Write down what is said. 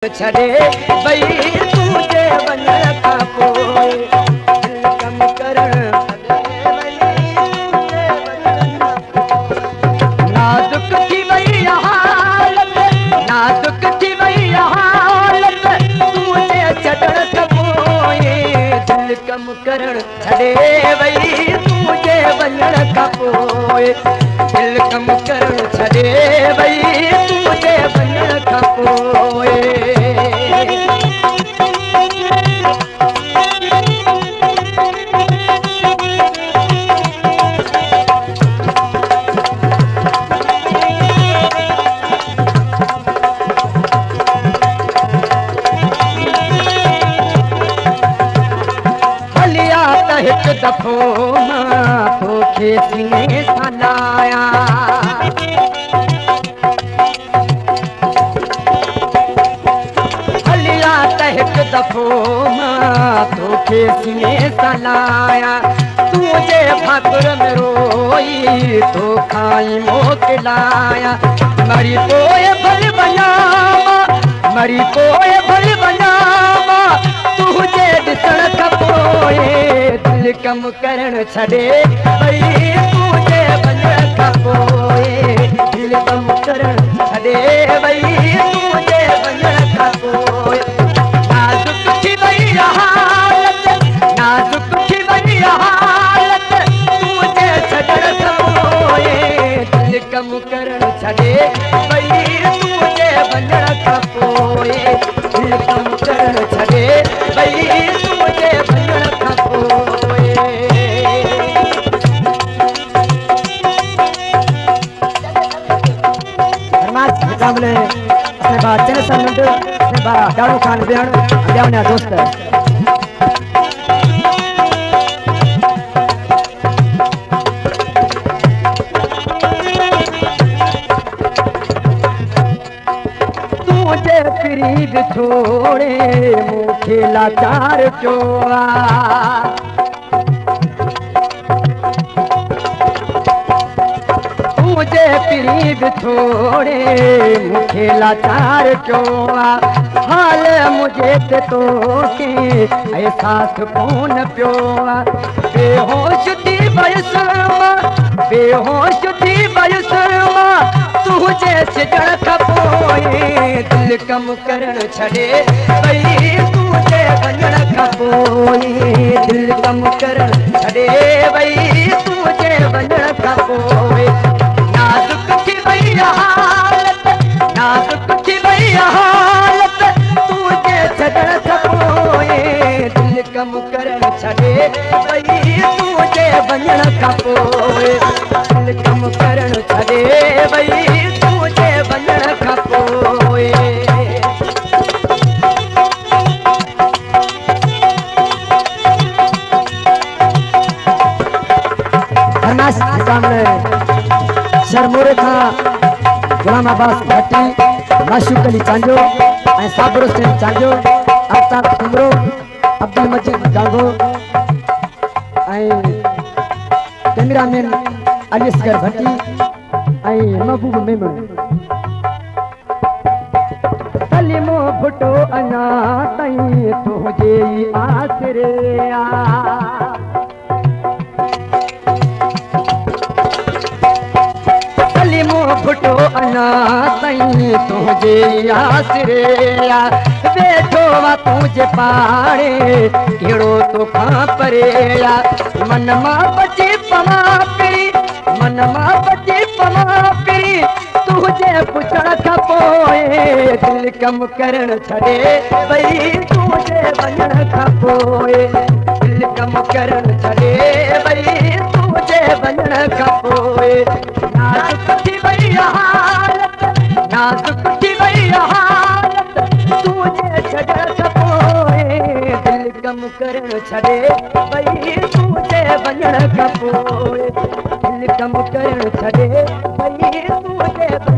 छड़े भई तुझे वञण खां पोइ दिल कम करण नाज़ुक थी वई हालत नाज़ुक थी वई हालत तुझे छॾण खां पोइ दिल कम करण छड़े वई तुझे वञण खां पोइ दिल कम करण छड़े वई तुझे वञण खां पोइ हिक दफ़ो मां तोखे सीने सां लाया हलिया त हिक दफ़ो मां तोखे सीने सां लाया तुंहिंजे भाकुर में रोई तोखां ई मोकिलाया मरी पोइ भल वञा मरी पोइ भल वञा तुझे ॾिसण खां पोइ दिल कम करण छॾे भई तुझे वञण खां पोइ दिल कम करण छॾे भई तुझे वञण खां पोइ नाज़ुक थी वई हालत नाज़ुक थी वई हालत तुझे छॾण खां पोइ दिल कम करण छॾे भई तुझे वञण खां पोइ दिल कम करण छॾे भई तुझे वञण खां पोइ सामने अपने बात चले संबंध अपने बात डाड़ू खान बयान बयान दोस्त तुझे करीब छोड़े मुझे लाचार चोआ तुझे करीब छोड़े मुझे लाचार चोआ हाल मुझे ते तो के एहसास कोन पियो बेहोश थी वयुस बेहोश थी वयुस तुझे छॾण खां पोइ दिल कम करण छॾे भई तुझे वञण खां पोइ दिल कम करण छॾे भई तुझे वञण खां पोइ नाज़ुक थी वई हालत नाज़ुक थी वई हालत तुझे छॾण खां पोइ दिल कम करण छॾे भई तुझे वञण खां पोइ दिल कम करण छॾे भई तुझे वञण खां पोइ शर्मोरे खां गुलाम अब्बास भट्टी माशूक अली चांजो ऐं साबिर हुसैन चांजो आफ्ताब सुमरो अब्दुल मजीद जागो ऐं कैमरामैन अली असगर भट्टी ऐं महबूब मेमन कलिमो फुटो अञा ताईं तुंहिंजे ई आसरे फुटो अञा ताईं तुंहिंजे आसरे वेठो वा तुंहिंजे पाड़े कहिड़ो तोखां परे मन मां बची पवां पिरी मन मां बची पवां पिरी तुंहिंजे पुछण खां पोइ दिल कम करण छॾे भई तुंहिंजे वञण खां पोइ दिल कम करण छॾे भई तुंहिंजे वञण खां पोइ नाज़ुक थी वई हालत नाज़ुक थी वई हालत तुझे छॾण खां पोइ दिल कम करण छॾे भई तुझे वञण खां पोइ दिल कम करण छॾे भई तुझे